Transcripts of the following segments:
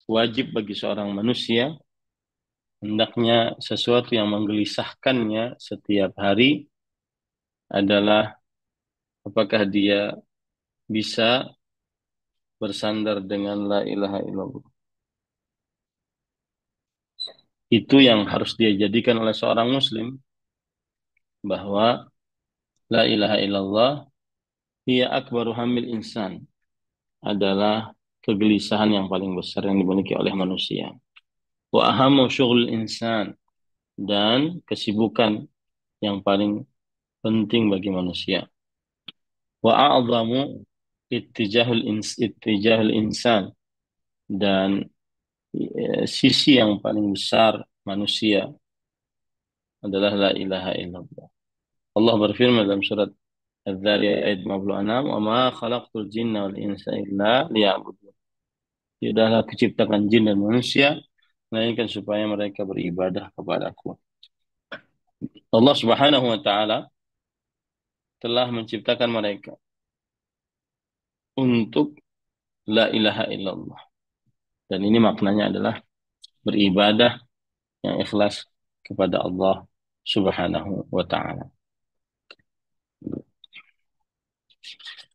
wajib bagi seorang manusia, hendaknya sesuatu yang menggelisahkannya setiap hari adalah apakah dia bisa bersandar dengan la ilaha illallah. Itu yang harus dia jadikan oleh seorang muslim, bahwa la ilaha illallah hiya akbaru hamil insan, adalah kegelisahan yang paling besar yang dimiliki oleh manusia. Wa ahamu syughul insan, dan kesibukan yang paling penting bagi manusia. Wa a'zamu ittijahul insan, dan sisi yang paling besar manusia adalah la ilaha illallah. Allah berfirman dalam surat Az-Zariyat ayat 56, "Wa ma khalaqtul jinna wal insa illa liya'budun." Tidaklah kuciptakan jin dan manusia melainkan supaya mereka beribadah kepadaku. Allah Subhanahu wa taala telah menciptakan mereka untuk la ilaha illallah. Dan ini maknanya adalah beribadah yang ikhlas kepada Allah Subhanahu wa taala.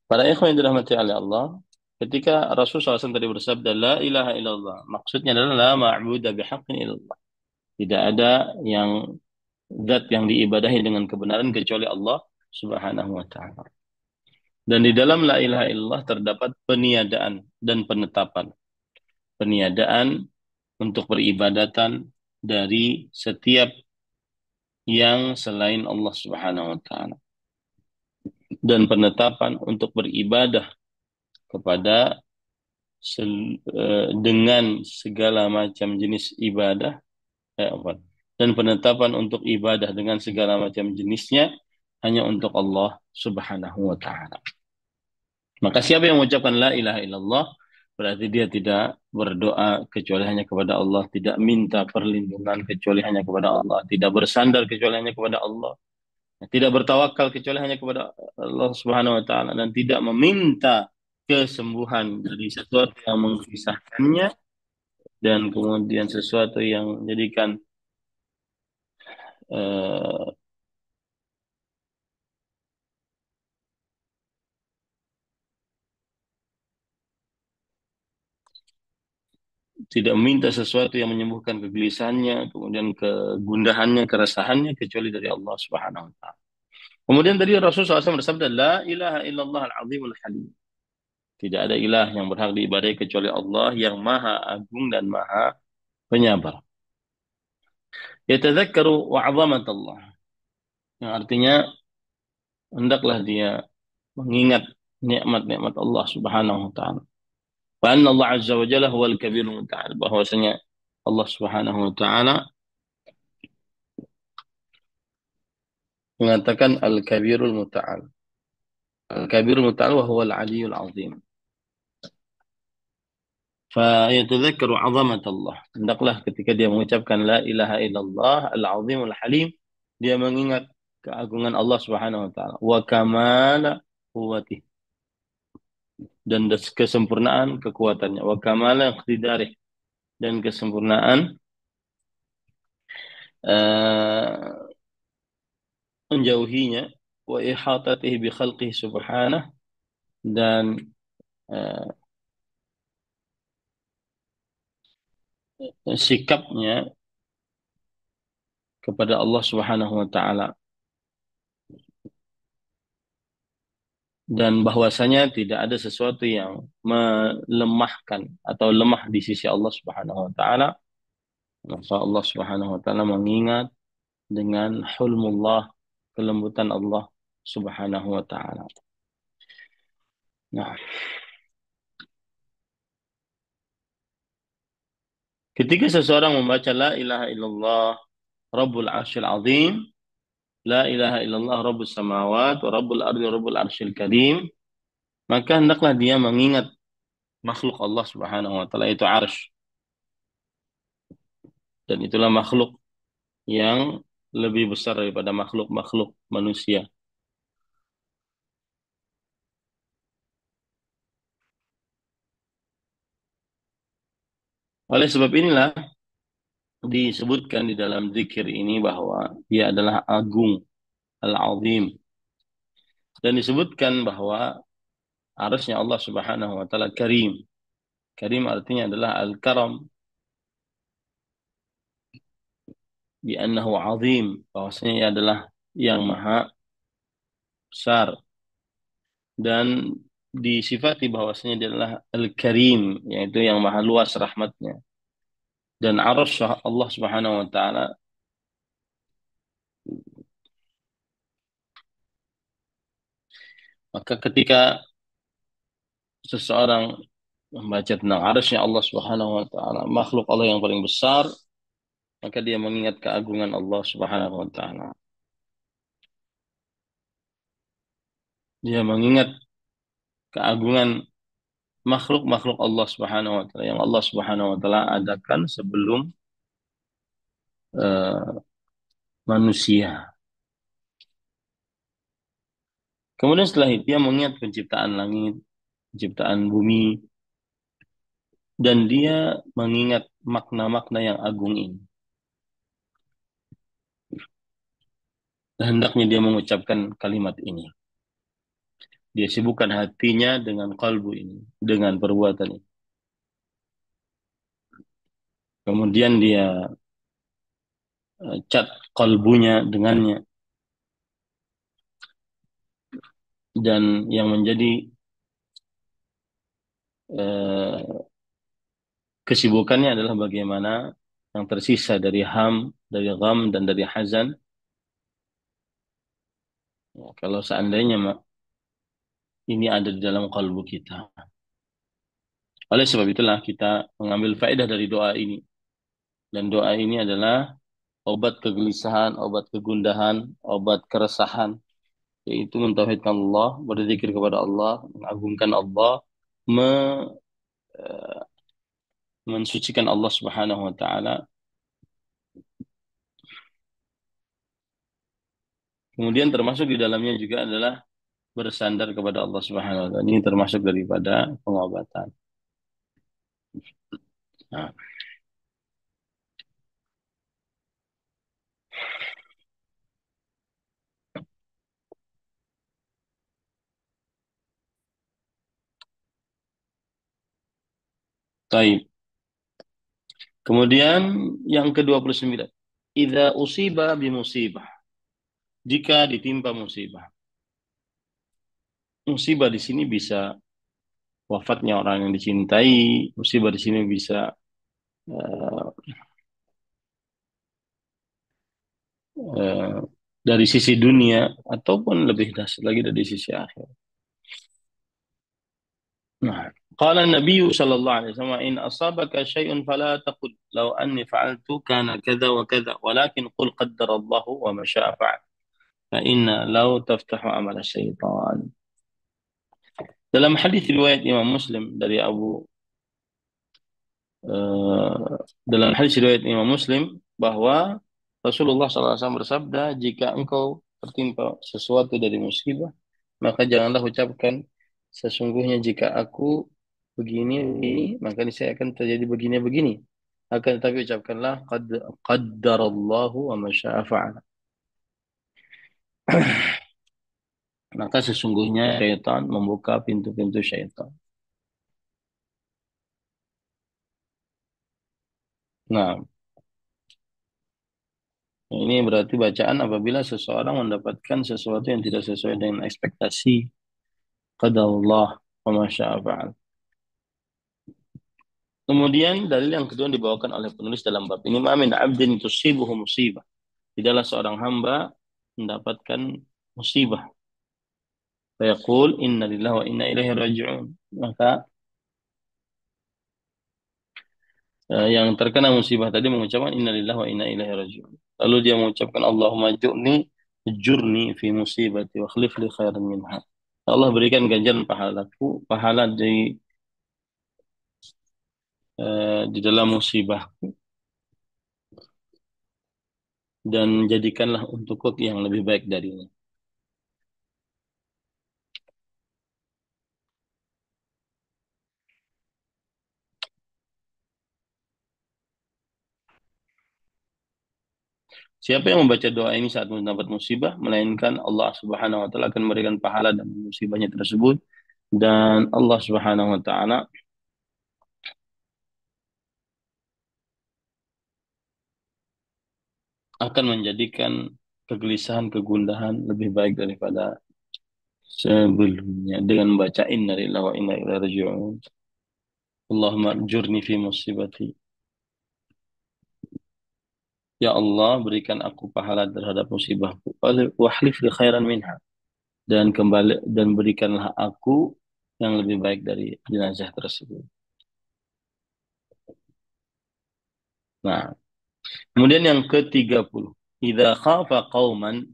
Para ikhwan yang dirahmati oleh Allah, ketika Rasulullah SAW tadi bersabda la ilaha illallah, maksudnya adalah la ma'budu bihaqqin illallah. Tidak ada yang zat yang diibadahi dengan kebenaran kecuali Allah Subhanahu wa taala. Dan di dalam la ilaha illallah terdapat peniadaan dan penetapan. Peniadaan untuk peribadatan dari setiap yang selain Allah Subhanahu wa taala, dan penetapan untuk beribadah kepada dengan segala macam jenis ibadah, apa? Dan penetapan untuk ibadah dengan segala macam jenisnya hanya untuk Allah Subhanahu wa taala. Maka siapa yang mengucapkan la ilaha illallah, berarti dia tidak berdoa kecuali hanya kepada Allah, tidak minta perlindungan kecuali hanya kepada Allah, tidak bersandar kecuali hanya kepada Allah, tidak bertawakal kecuali hanya kepada Allah Subhanahu wa taala, dan tidak meminta kesembuhan dari sesuatu yang mengisahkannya, dan kemudian sesuatu yang menjadikan eh, tidak meminta sesuatu yang menyembuhkan kegelisahannya, kemudian kegundahannya, keresahannya, kecuali dari Allah Subhanahu wa taala. Kemudian tadi Rasulullah SAW bersabda, la ilaha illallah al-azimul halim. Tidak ada ilah yang berhak diibadai kecuali Allah yang maha agung dan maha penyabar. Yatadzakkaru wa'zamat Allah. Yang artinya, hendaklah dia mengingat nikmat-nikmat Allah Subhanahu wa taala. Wa anna Allah azza wa jalla huwal kabirul muta'al. Bahwasanya Allah Subhanahu wa taala mengatakan al-kabirul muta'al. Al-kabirul muta'al wa huwal aliyul azim. Fayatadzakkaru 'azamat Allah. Hendaklah ketika dia mengucapkan la ilaha illallah al-azimul halim, dia mengingat keagungan Allah Subhanahu wa taala, wa kamala quwwatih, dan kesempurnaan kekuatannya, wa kamala iqtidarih, dan kesempurnaan uh, menjauhinya, wa ihatatihi bi khalqihi subhanahu, dan uh, sikapnya kepada Allah Subhanahu wa taala, dan bahwasanya tidak ada sesuatu yang melemahkan atau lemah di sisi Allah Subhanahu wa taala. Maka Allah Subhanahu wa taala mengingat dengan hulmullah, kelembutan Allah Subhanahu wa taala. Nah, ketika seseorang membaca la ilaha illallah Rabbul Arsyil Azim, la ilaha illallah Rabbus Samawat wa Rabbul Ardi wa Rabbul Arsyil Karim, maka hendaklah dia mengingat makhluk Allah Subhanahu wa taala, itu arsy, dan itulah makhluk yang lebih besar daripada makhluk-makhluk manusia. Oleh sebab inilah disebutkan di dalam zikir ini bahwa dia adalah agung, al-azim. Dan disebutkan bahwa arasnya Allah Subhanahu wa taala karim. Karim artinya adalah al-karam, bi annahu azim, bahwasanya ia adalah yang maha besar, dan disifati bahwasanya dia adalah al-karim, yaitu yang maha luas rahmatnya. Dan arasy Allah Subhanahu wa taala, maka ketika seseorang membaca tentang arasy Allah Subhanahu wa taala, makhluk Allah yang paling besar, maka dia mengingat keagungan Allah Subhanahu wa taala. Dia mengingat keagungan makhluk-makhluk Allah Subhanahu wa taala yang Allah Subhanahu wa taala adakan sebelum eh, manusia. Kemudian setelah itu dia mengingat penciptaan langit, penciptaan bumi, dan dia mengingat makna-makna yang agung ini. Dan hendaknya dia mengucapkan kalimat ini. Dia sibukkan hatinya dengan kalbu ini, dengan perbuatan ini. Kemudian dia cat kalbunya dengannya. Dan yang menjadi eh, kesibukannya adalah bagaimana yang tersisa dari ham, dari gham, dan dari hazan. Ya, kalau seandainya ini ada di dalam kalbu kita. Oleh sebab itulah kita mengambil faedah dari doa ini. Dan doa ini adalah obat kegelisahan, obat kegundahan, obat keresahan. Yaitu mentauhidkan Allah, berzikir kepada Allah, mengagungkan Allah, me- mensucikan Allah Subhanahu wa taala. Kemudian termasuk di dalamnya juga adalah bersandar kepada Allah Subhanahu wa taala. Ini termasuk daripada pengobatan. Nah, taib. Kemudian yang ke-29. Idza usiba bimusibah. Jika ditimpa musibah. Musibah di sini bisa wafatnya orang yang dicintai, musibah di sini bisa eh, eh, dari sisi dunia ataupun lebih dahsyat lagi dari sisi akhir. Nah, qala Nabi sallallahu alaihi wasallam in asabaka syai'un fala taqul law anni fa'altu kana kadza wa kadza walakin qul qaddara Allah wa ma syaa fa'al fa inna law taftahu amal syaitan. Dalam hadis riwayat Imam Muslim dari eh, dalam hadis riwayat Imam Muslim bahwa Rasulullah SAW bersabda, jika engkau tertimpa sesuatu dari musibah, maka janganlah ucapkan sesungguhnya jika aku begini, begini, maka saya akan terjadi begini, begini. Akan tetapi ucapkanlah qaddarallahu wa ma syaa fa'ala. Maka sesungguhnya syaitan membuka pintu-pintu syaitan. Nah, ini berarti bacaan apabila seseorang mendapatkan sesuatu yang tidak sesuai dengan ekspektasi. Qadarullah wa ma syaa fa'al. Kemudian dalil yang kedua dibawakan oleh penulis dalam bab ini, ma min 'abdin tusibuhu musibah. Tidaklah seorang hamba mendapatkan musibah. Fayaqul inna lillahi wa inna ilaihi raji'un. Maka yang terkena musibah tadi mengucapkan inna lillahi wa inna ilaihi raji'un. Lalu dia mengucapkan Allahumma jurni fi musibati wa khlif li khairan minha. Allah berikan ganjaran pahalaku, pahala di dalam musibah, dan jadikanlah untukku yang lebih baik darinya. Siapa yang membaca doa ini saat mendapat musibah, melainkan Allah Subhanahu wa taala akan memberikan pahala dan musibahnya tersebut, dan Allah Subhanahu wa taala akan menjadikan kegelisahan, kegundahan lebih baik daripada sebelumnya dengan membaca inna lillahi wa inna ilaihi raji'un. Allahumma jurni fi musibati. Ya Allah, berikan aku pahala terhadap musibahku. Wahlif li khairan minha. Dan kembali dan berikanlah aku yang lebih baik dari jenazah tersebut. Nah, kemudian yang ke-30. Idza khafa qauman,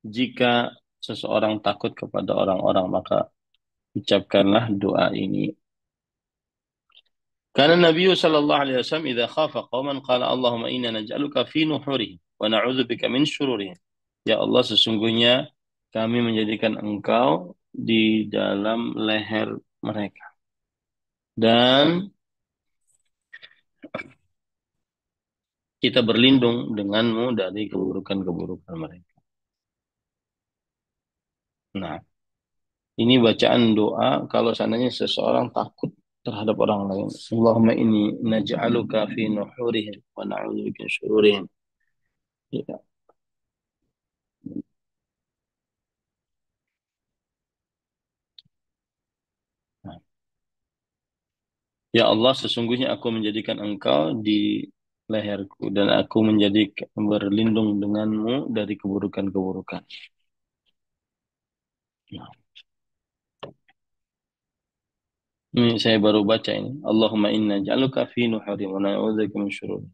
jika seseorang takut kepada orang-orang, maka ucapkanlah doa ini. Karena Nabi sallallahu alaihi wasallam idza khafa qauman qala Allahumma inna naj'aluka fi nuhurihim wa na'udzubika min syururihim. Ya Allah, sesungguhnya kami menjadikan Engkau di dalam leher mereka dan kita berlindung denganmu dari keburukan-keburukan mereka. Nah, ini bacaan doa kalau seandainya seseorang takut terhadap orang lain. Allahumma inni naj'aluka fi nuhurihim wa na'udzubika min syururihim. Ya. Nah, ya Allah, sesungguhnya aku menjadikan engkau di leherku dan aku menjadi berlindung denganmu dari keburukan-keburukan. Nah, ini saya baru baca ini. Allahumma inna ja'aluka fi nuhuri wa na'udzubika min syururi.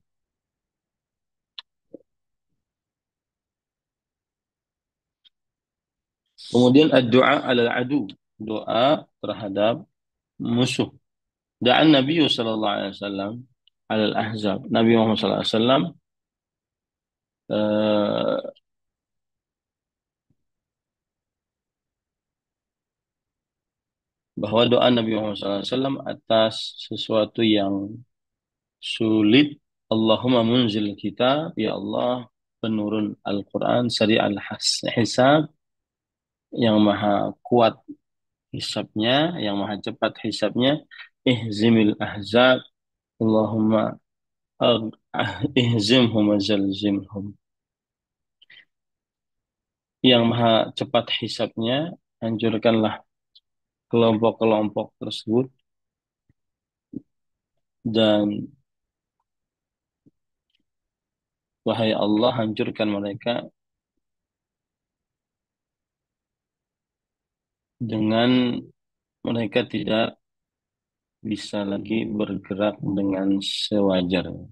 Kemudian ad-du'a 'alal adu, doa terhadap musuh. Da'an Nabi sallallahu alaihi wasallam 'alal ahzab. Nabi Muhammad sallallahu alaihi wasallam eh, bahwa doa Nabi Muhammad sallallahu alaihi wasallam atas sesuatu yang sulit. Allahumma munzil kitab, ya Allah penurun Al-Quran, sari al-hisab, yang maha kuat hisabnya, yang maha cepat hisabnya. Ihzimil ahzab, Allahumma ihzimhum wa zalzimhum. Yang maha cepat hisabnya, hancurkanlah kelompok-kelompok tersebut, dan wahai Allah, hancurkan mereka dengan mereka tidak bisa lagi bergerak dengan sewajarnya.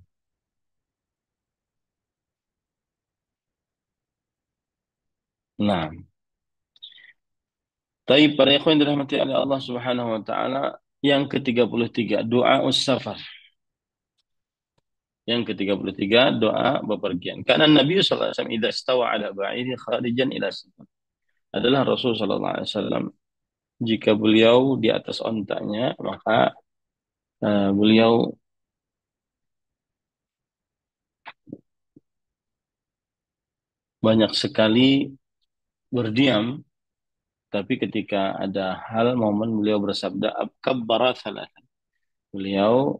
Nah, tapi para ikhwan yang dirahmati oleh Allah Subhanahu wa taala, yang ke-33 doa us-safar. Yang ke-33 doa bepergian. Karena Nabi sallallahu alaihi wasallam idza stawa ala ba'iri kharijan ila safar. Adalah Rasul sallallahu alaihi wasallam jika beliau di atas ontanya, maka beliau banyak sekali berdiam, tapi ketika ada hal momen beliau bersabda kabbara salatan. Beliau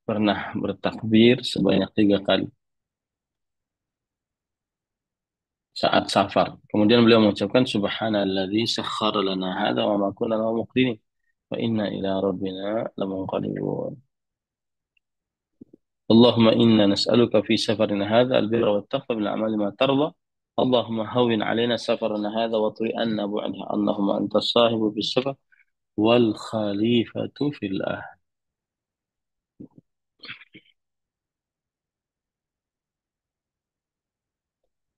pernah bertakbir sebanyak 3 kali saat safar. Kemudian beliau mengucapkan subhanalladzi sakhkhara lana hadza wa ma kunna lahu muqrinin wa inna ila rabbina lamunqalibun. Allahumma inna nas'aluka fi safarina hadza al-birra wat taqwa bil a'mali ma tarda. Allahumma hawwin 'alaina safarana hadza wa turi anna bu'daha. Allahumma antas sahibu bis safar wal khalifatu fil ahli.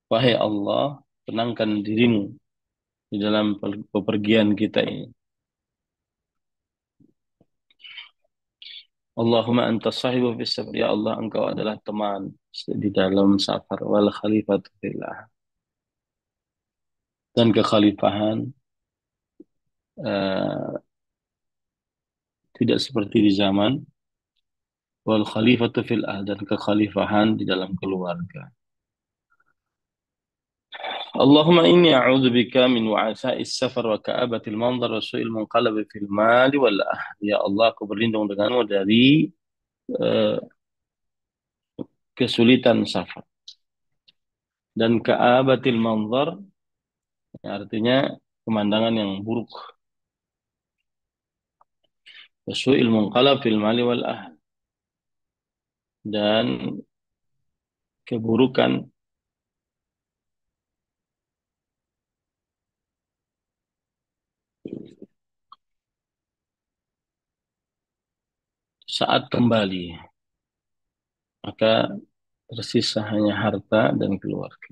Wahai Allah, tenangkan dirimu di dalam pepergian kita ini. Allahumma anta sahibu fis safar. Ya Allah, engkau adalah teman di dalam safar. Wal khalifatu fillah. Dan kekhalifahan tidak seperti di zaman wal khalifatu fil dan kekhalifahan di dalam keluarga. Allahumma inni a'udzubika min wa'asa'is safar wa ka'abatil manzar wa su'il munqalab fil mali wal ahli. Ya Allah, aku berlindung denganmu dari eh, kesulitan safar dan ka'abatil manzar, artinya pemandangan yang buruk. Wa su'il munqalab fil mali wal ahli, dan keburukan saat kembali, maka tersisa hanya harta dan keluarga.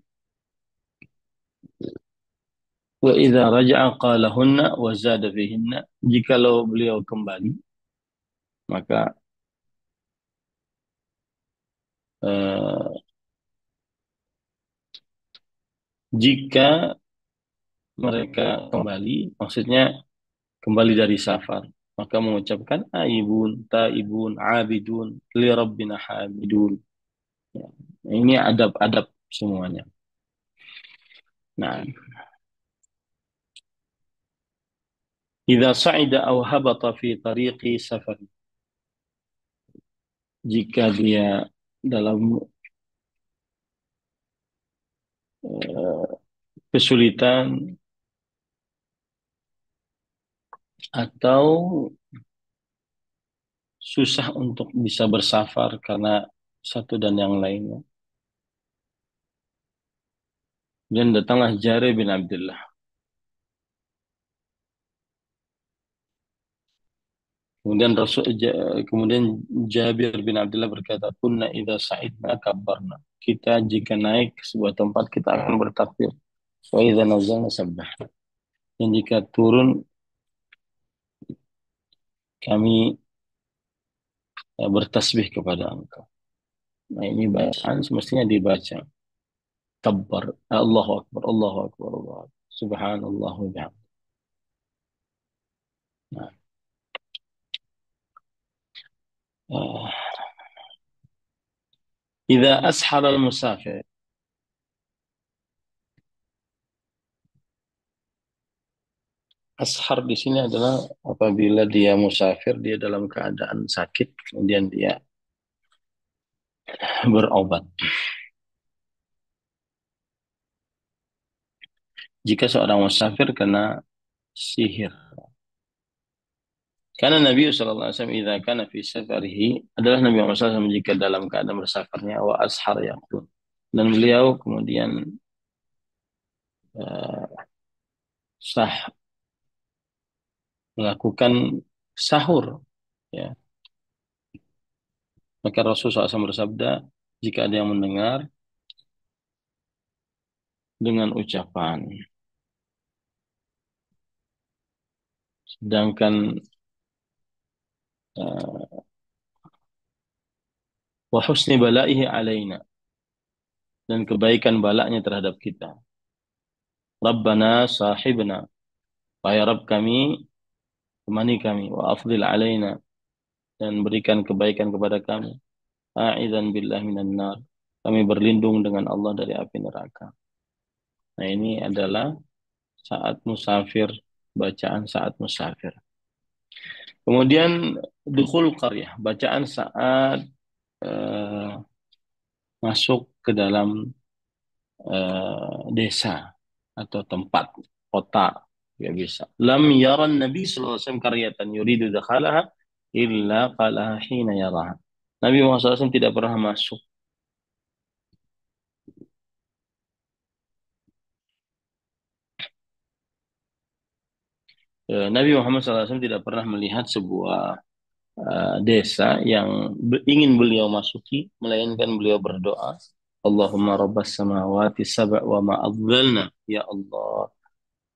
Wa idza raja'a qalahunna wa zada fihinna. Jikalau beliau kembali, maka eh, jika mereka kembali, maksudnya kembali dari safar, maka mengucapkan aibun, taibun, abidun, li rabbina hamidun. Ya, ini adab-adab semuanya. Nah, idza sa'ida aw habata fi tariqi safar. Jika dia dalam eh, kesulitan atau susah untuk bisa bersafar karena satu dan yang lainnya. Dan datanglah Jarir bin Abdullah. Kemudian Jabir bin Abdullah berkata, "Kunna idza sa'idna kabbarna." Kita jika naik ke sebuah tempat kita akan bertakbir. Wa idza nazalna sabbah. Dan jika turun kami bertasbih kepada Engkau. Nah, ini bacaan semestinya dibaca. Kabbar, Allahu Akbar, Allahu Akbar, Allahu Akbar. Subhanallah wa bihamdih. Nah, uh, idza ashara al-musafir. Ashar di sini adalah apabila dia musafir, dia dalam keadaan sakit, kemudian dia berobat. Jika seorang musafir kena sihir. Karena Nabi SAW idza kana fi safarihi, adalah Nabi Muhammad SAW jika dalam keadaan bersafarnya wa ashar yaqul. Dan beliau kemudian uh, sah melakukan sahur, ya. Maka Rasulullah SAW bersabda, jika ada yang mendengar dengan ucapan, sedangkan uh, wa husni balaihi alaina, dan kebaikan balaknya terhadap kita. Rabbana sahibna, wahai Rabb kami, temani kami, wa afdil alaina, dan berikan kebaikan kepada kami. A'idhan billah minan nar, kami berlindung dengan Allah dari api neraka. Nah, ini adalah saat musafir, bacaan saat musafir. Kemudian dukhul qaryah, bacaan saat eh, masuk ke dalam desa atau tempat kota, ya bisa. Lam yaran Nabi sallallahu alaihi wasallam qaryatan yuridu dakhalaha illa qalaha hina yaraha. Nabi Muhammad SAW tidak pernah masuk Nabi Muhammad SAW tidak pernah melihat sebuah desa yang ingin beliau masuki, melainkan beliau berdoa, Allahumma rabbas samawati sab'a wa ma adlalna. Ya Allah,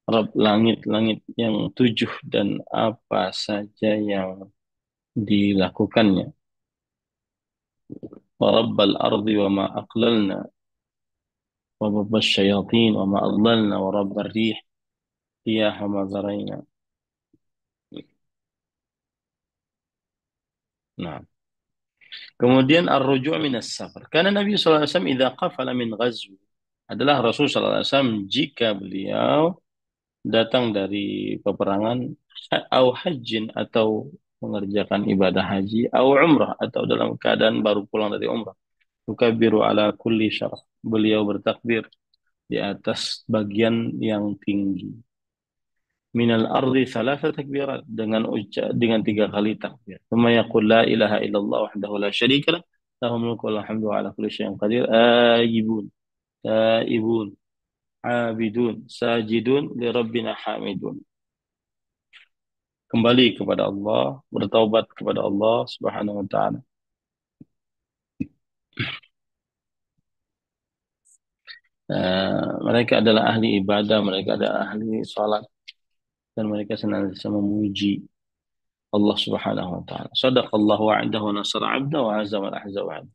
Rabb langit-langit yang tujuh dan apa saja yang dilakukannya. Wa rabbal ardi wa ma aqlalna. Wa rabbas syayatin wa ma adlalna. Wa rabbar rih riyaha ma zarayna. Nah, Kemudian ar-ruju' minas safar. Karena Nabi sallallahu alaihi wasallam idza qafala min ghazw adalah Rasul sallallahu alaihi wasallam jika beliau datang dari peperangan au hajjin atau mengerjakan ibadah haji au umrah atau dalam keadaan baru pulang dari umrah. Yukabbiru ala kulli syaraf. Beliau bertakbir di atas bagian yang tinggi. Minal ardi thalatha takbirat dengan tiga kali takbir. Thumma yaqul la ilaha illallah wahdahu la syarika lah. Lahul mulku wa lahul hamdu wa ala kulli syai'in qadir. Ayibun, taibun, abidun, sajidun li rabbina hamidun. Kembali kepada Allah, bertaubat kepada Allah Subhanahu wa taala. Mereka adalah ahli ibadah, mereka adalah ahli salat dan mereka senantiasa memuji Allah Subhanahu wa taala. Shadaqallahu wa'adahu wa nasara 'abda wa hazama al-ahzaba.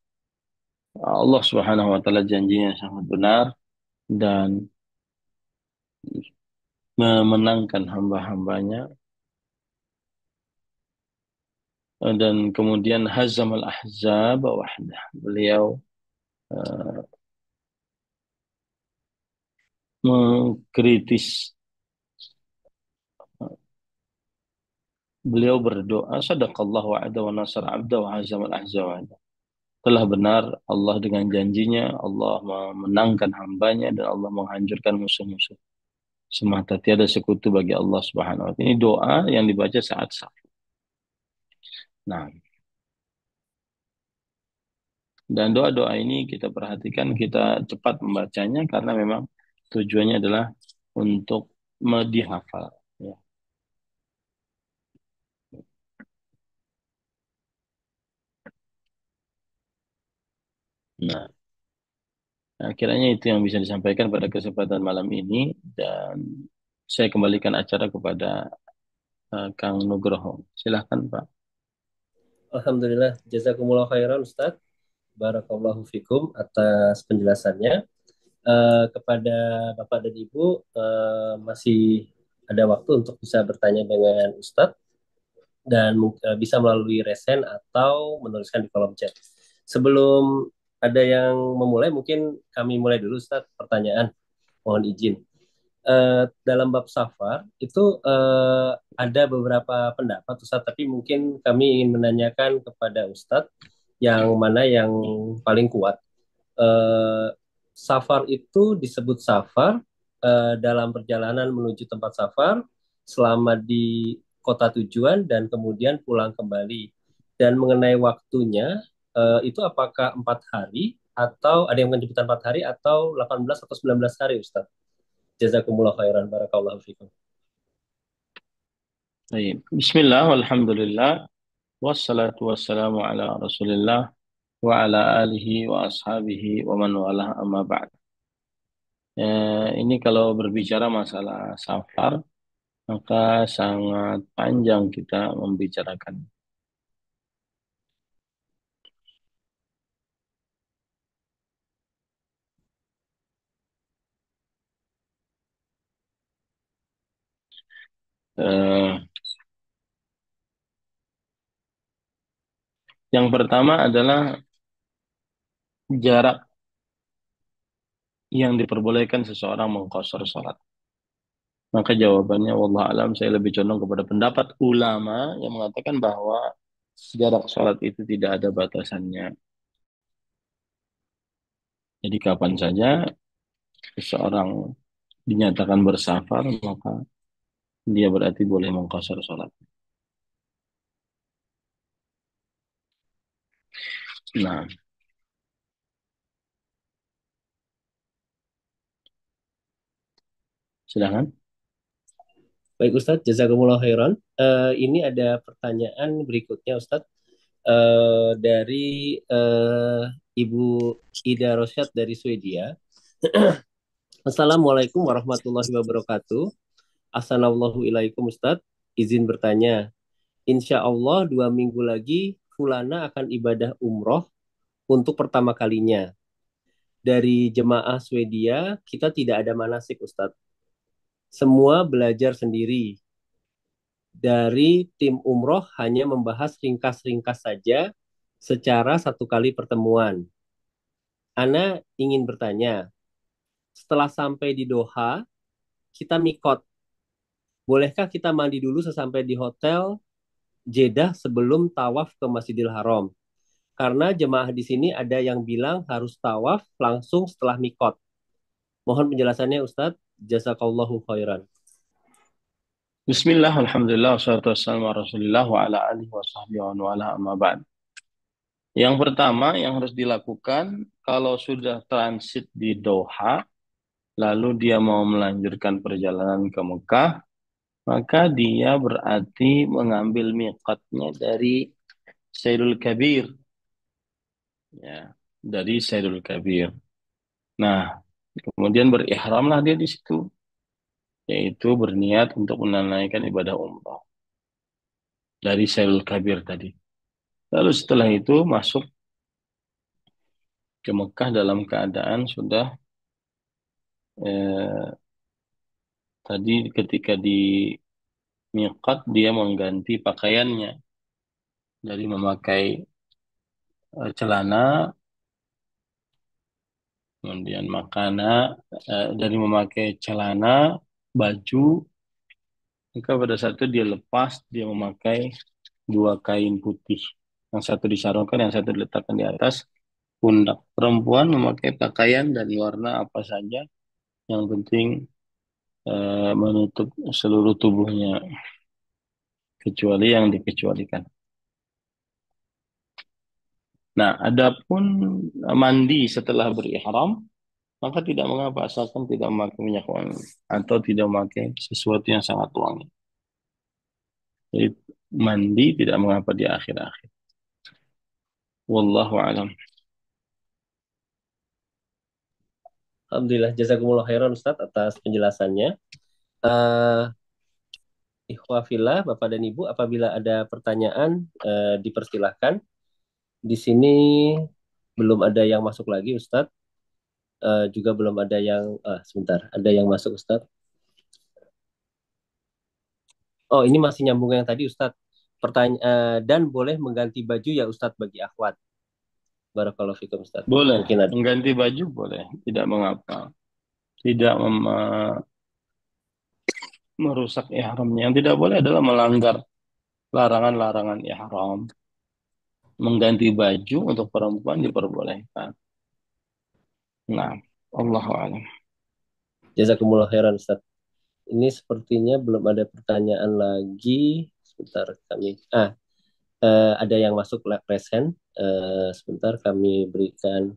Allah Subhanahu wa taala janjinya sangat benar dan memenangkan hamba-hambanya dan kemudian hazamal ahzab wahdah. Beliau uh, mengkritis, beliau berdoa sadaqallahu wa'ada wa nasara 'abda wa hazamal ahzab. Telah benar Allah dengan janjinya, Allah memenangkan hambanya dan Allah menghancurkan musuh-musuh. Semata tiada sekutu bagi Allah Subhanahu wa taala. Ini doa yang dibaca saat sahur. Nah, dan doa-doa ini kita perhatikan, kita cepat membacanya karena memang tujuannya adalah untuk dihafal. Ya. Nah, kiranya itu yang bisa disampaikan pada kesempatan malam ini dan saya kembalikan acara kepada Kang Nugroho. Silahkan Pak. Alhamdulillah, jazakumullah khairan Ustadz. Barakallahu fikum atas penjelasannya. Kepada Bapak dan Ibu, masih ada waktu untuk bisa bertanya dengan Ustadz dan bisa melalui resen atau menuliskan di kolom chat. Sebelum ada yang memulai, mungkin kami mulai dulu Ustadz pertanyaan. Mohon izin. Dalam bab safar itu ada beberapa pendapat Ustadz, tapi mungkin kami ingin menanyakan kepada Ustadz yang mana yang paling kuat. Eh, Safar itu disebut safar dalam perjalanan menuju tempat safar selama di kota tujuan dan kemudian pulang kembali. Dan mengenai waktunya, itu apakah 4 hari atau ada yang menyebutkan 4 hari atau 18 atau 19 hari Ustadz? Jazakumullah khairan. Barakallahu fikum. Baik. Bismillah, walhamdulillah, wassalatu wassalamu ala rasulillah wa ala alihi wa ashabihi wa man walah amma ba'd. Ini kalau berbicara masalah safar, maka sangat panjang kita membicarakan. Eh, yang pertama adalah jarak yang diperbolehkan seseorang mengqasar salat. Maka jawabannya, wallah alam, saya lebih condong kepada pendapat ulama yang mengatakan bahwa jarak salat itu tidak ada batasannya. Jadi kapan saja seseorang dinyatakan bersafar, maka dia berarti boleh mengqasar salat. Nah, silakan. Baik Ustadz, jazakumullah khairan. Ini ada pertanyaan berikutnya Ustadz dari Ibu Ida Rosyad dari Swedia. Assalamualaikum warahmatullahi wabarakatuh. Assalamualaikum Ustadz. Izin bertanya. Insya Allah 2 minggu lagi Fulana akan ibadah umroh untuk pertama kalinya. Dari jemaah Swedia, kita tidak ada manasik Ustadz. Semua belajar sendiri. Dari tim umroh hanya membahas ringkas-ringkas saja secara satu kali pertemuan. Ana ingin bertanya, setelah sampai di Doha, kita mikot. Bolehkah kita mandi dulu sesampai di hotel Jeddah sebelum tawaf ke Masjidil Haram? Karena jemaah di sini ada yang bilang harus tawaf langsung setelah mikot. Mohon penjelasannya Ustadz. Jazakallahu khairan. Bismillah, alhamdulillah, wassalatu wassalamu ala rasulillah wa ala alihi wa sahbihi wa ala amma ba'd. Yang pertama yang harus dilakukan kalau sudah transit di Doha, lalu dia mau melanjutkan perjalanan ke Mekah, maka dia berarti mengambil miqatnya dari Sayyidul Kabir, ya, dari Sayyidul Kabir. Nah, kemudian berihramlah dia di situ, yaitu berniat untuk menunaikan ibadah umrah dari Sayyidul Kabir tadi. Lalu setelah itu masuk ke Mekah dalam keadaan sudah eh, tadi ketika di miqat dia mengganti pakaiannya dari memakai celana, kemudian dari memakai celana, baju, maka pada saat itu dia lepas, dia memakai dua kain putih. Yang satu disarungkan, yang satu diletakkan di atas pundak. Perempuan memakai pakaian dan warna apa saja, yang penting menutup seluruh tubuhnya, kecuali yang dikecualikan. Nah, adapun mandi setelah berihram, maka tidak mengapa asalkan tidak memakai minyak wangi atau tidak memakai sesuatu yang sangat wangi. Jadi mandi tidak mengapa di akhir-akhir. Wallahu alam. Alhamdulillah, jazakumullah khairan Ustadz atas penjelasannya. Eh Ikhwafillah, Bapak dan Ibu, apabila ada pertanyaan, dipersilahkan. Di sini belum ada yang masuk lagi, Ustadz. Juga belum ada yang, sebentar, ada yang masuk, Ustadz. Oh, ini masih nyambung yang tadi, Ustadz. Dan boleh mengganti baju ya, Ustadz, bagi akhwat. Barakallahu fikum, Ustadz. Boleh Mungkin ada. mengganti baju, boleh, tidak mengapa. Tidak merusak ihramnya. Yang tidak boleh adalah melanggar larangan-larangan ihram. Mengganti baju untuk perempuan diperbolehkan. Nah, Allahu a'lam. Jazakumullah khairan, Ustadz. Ini sepertinya belum ada pertanyaan lagi. Sebentar, ada yang masuk raise hand. Sebentar kami berikan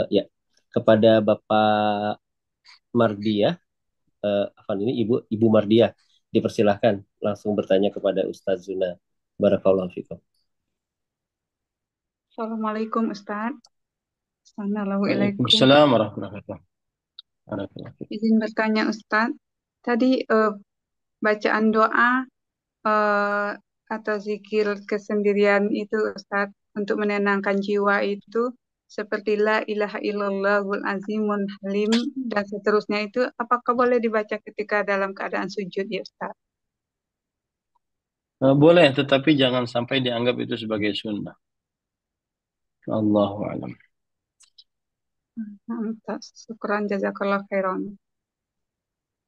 ya kepada Bapak Mardia. Apa ini Ibu Mardia, dipersilahkan langsung bertanya kepada Ustaz Zuna. Barakallahu fikum. Assalamualaikum Ustaz. Assalamualaikum. Waalaikumsalam warahmatullahi wabarakatuh. Izin bertanya Ustaz. Tadi bacaan doa eh, atau zikir kesendirian itu Ustaz untuk menenangkan jiwa itu seperti la ilaha illallahul azimun halim dan seterusnya itu apakah boleh dibaca ketika dalam keadaan sujud ya Ustaz? Boleh, tetapi jangan sampai dianggap itu sebagai sunnah. Allahu a'lam. Syukran jazakallah khairan.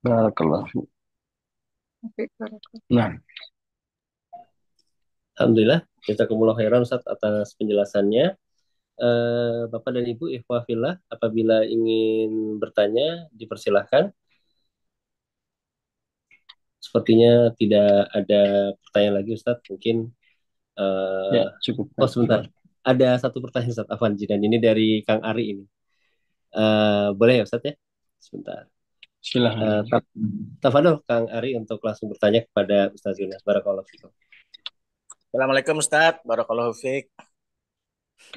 Barakallahu fiik. Nah, Alhamdulillah, jazakumullah khairan Ustaz atas penjelasannya. Bapak dan Ibu ikhwafillah, apabila ingin bertanya dipersilahkan. Sepertinya tidak ada pertanyaan lagi Ustaz. Mungkin ya cukup. oh sebentar. Ada satu pertanyaan Ustaz Afwan dan ini dari Kang Ari ini. Boleh ya Ustaz ya? Sebentar. Silahkan. Tafadol Kang Ari untuk langsung bertanya kepada Ustaz Yunus. Barakallahu fikum. Assalamualaikum Ustaz, barakallahu fiik.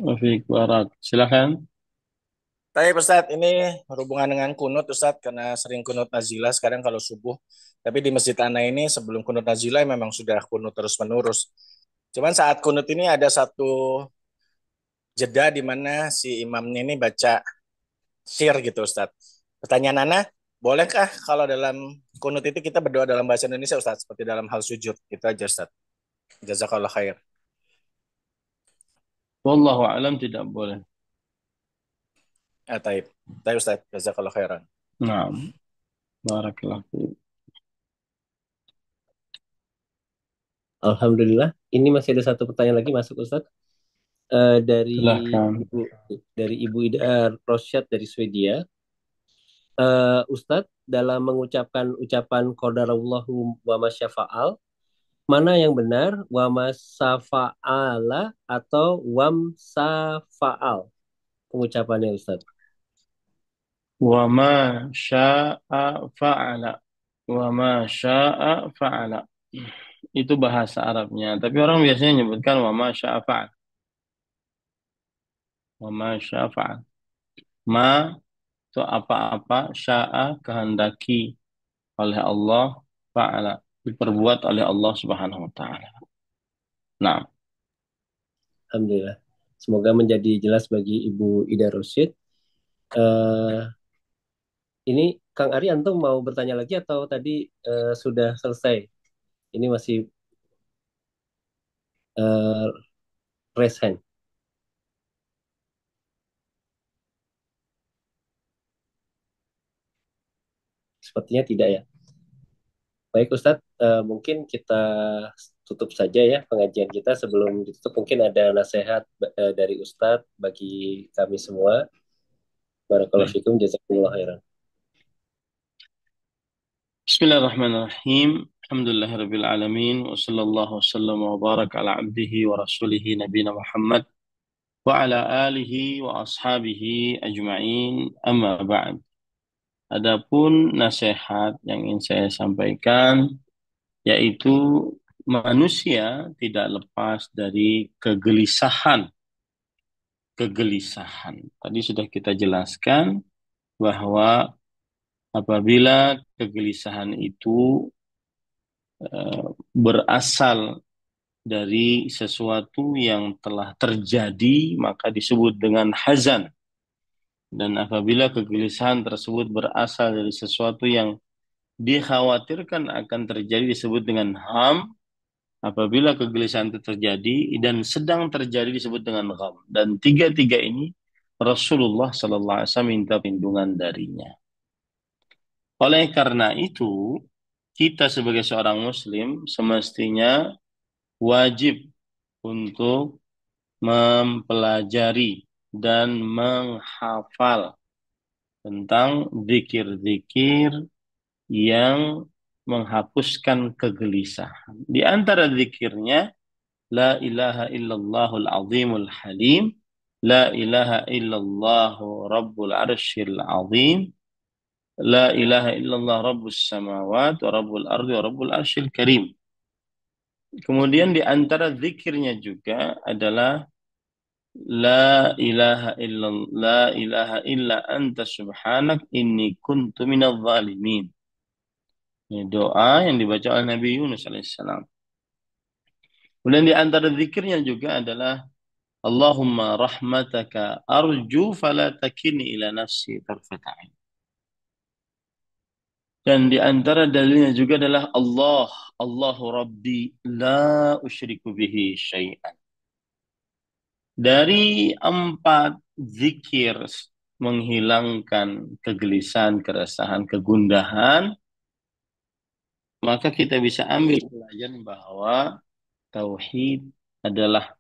Wafiq barak. Silahkan. Tapi Ustaz, ini berhubungan dengan kunut Ustaz, karena sering kunut nazilah sekarang kalau subuh. Tapi di Masjid Ana ini sebelum kunut nazilah memang sudah kunut terus-menerus. Cuman saat kunut ini ada satu jeda di mana si imamnya ini baca syir gitu Ustaz. Pertanyaan Ana, bolehkah kalau dalam kunut itu kita berdoa dalam bahasa Indonesia Ustaz, seperti dalam hal sujud? Itu aja Ustaz. Jazakallah khair. Wallahu alam tidak boleh. Taib. Taib Ustaz, jazakallah khairan. Nah, barakallahu fiik. Alhamdulillah. Ini masih ada satu pertanyaan lagi masuk Ustadz. Dari Silahkan. Ibu Ida Rosyad dari Swedia. Ustadz, dalam mengucapkan ucapan qadarallahu wa masyafa'al, mana yang benar, wa masafa'ala atau wamsafa'al pengucapannya Ustadz? Wa ma syaa fa'ala. Wa ma syaa fa'ala. Itu bahasa Arabnya. Tapi orang biasanya menyebutkan wa ma syaa fa'al. Wa ma syaa fa'al. Ma itu apa-apa, syaa kehendaki oleh Allah, fa'ala diperbuat oleh Allah Subhanahu wa taala. Nah, Alhamdulillah. Semoga menjadi jelas bagi Ibu Ida Rosyid. Eh, ini Kang Arianto mau bertanya lagi atau tadi sudah selesai? Ini masih eh, raise hand. Sepertinya tidak ya. Baik Ustadz, mungkin kita tutup saja ya pengajian kita. Sebelum ditutup mungkin ada nasihat dari Ustadz bagi kami semua. Barakallahu baik. fikum, jazakumullah khairan. Bismillahirrahmanirrahim. Alhamdulillahirabbil alamin wa sallallahu wasallam wa baraka ala abdihi wa rasulihi nabiyina Muhammad wa ala alihi wa ashabihi ajma'in. Amma ba'd. Adapun nasihat yang ingin saya sampaikan yaitu manusia tidak lepas dari kegelisahan. Kegelisahan. Tadi sudah kita jelaskan bahwa apabila kegelisahan itu berasal dari sesuatu yang telah terjadi, maka disebut dengan hazan. Dan apabila kegelisahan tersebut berasal dari sesuatu yang dikhawatirkan akan terjadi, disebut dengan ham. Apabila kegelisahan itu terjadi dan sedang terjadi, disebut dengan gham. Dan tiga-tiga ini Rasulullah Sallallahu Alaihi Wasallam minta perlindungan darinya. Oleh karena itu, kita sebagai seorang Muslim semestinya wajib untuk mempelajari dan menghafal tentang zikir-zikir yang menghapuskan kegelisahan. Di antara zikirnya, La ilaha illallahul azimul halim, La ilaha illallahu rabbul arsyil azim, La ilaha illallah rabbus samawat wa rabbul ardi wa rabbul arsyil karim. Kemudian di antara zikirnya juga adalah La ilaha illa anta subhanak inni kuntu minadh zalimin. Ini doa yang dibaca oleh Nabi Yunus alaihissalam. Kemudian di antara zikirnya juga adalah Allahumma rahmataka arju fala takilni ila nafsi tarfata ain. Dan di antara dalilnya juga adalah Allahu Rabbi la usyriku bihi syai'an. Dari 4 zikir menghilangkan kegelisahan, keresahan, kegundahan, maka kita bisa ambil pelajaran bahwa tauhid adalah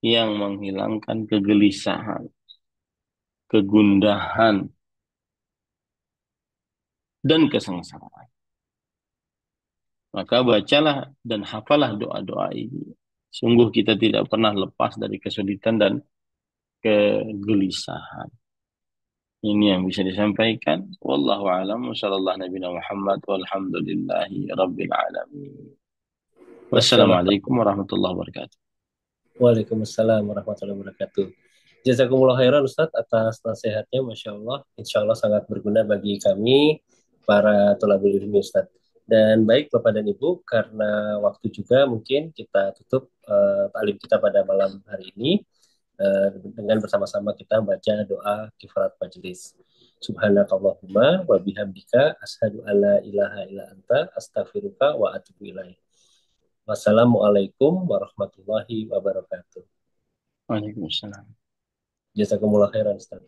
yang menghilangkan kegelisahan, kegundahan, dan kesengsaraan. Maka bacalah dan hafalah doa-doa ini. Sungguh kita tidak pernah lepas dari kesulitan dan kegelisahan. Ini yang bisa disampaikan. Wallahu a'lam. Wassallallahu nabiyana Muhammad walhamdulillahi rabbil alamin. Wassalamualaikum warahmatullahi wabarakatuh. Waalaikumsalam warahmatullahi wabarakatuh. Jazakumullah khairan Ustadz atas nasihatnya, Masya Allah. Insya Allah sangat berguna bagi kami, para thalabul ilmi Ustadz. Dan baik Bapak dan Ibu, karena waktu juga mungkin kita tutup taklim kita pada malam hari ini dengan bersama-sama kita membaca doa kifarat majelis. Subhanakallahumma wa bihamdika asyhadu alla ilaha illa anta astaghfiruka wa atubu ilaik. Wassalamualaikum warahmatullahi wabarakatuh. Waalaikumsalam. Jazakumullah khairan Ustaz.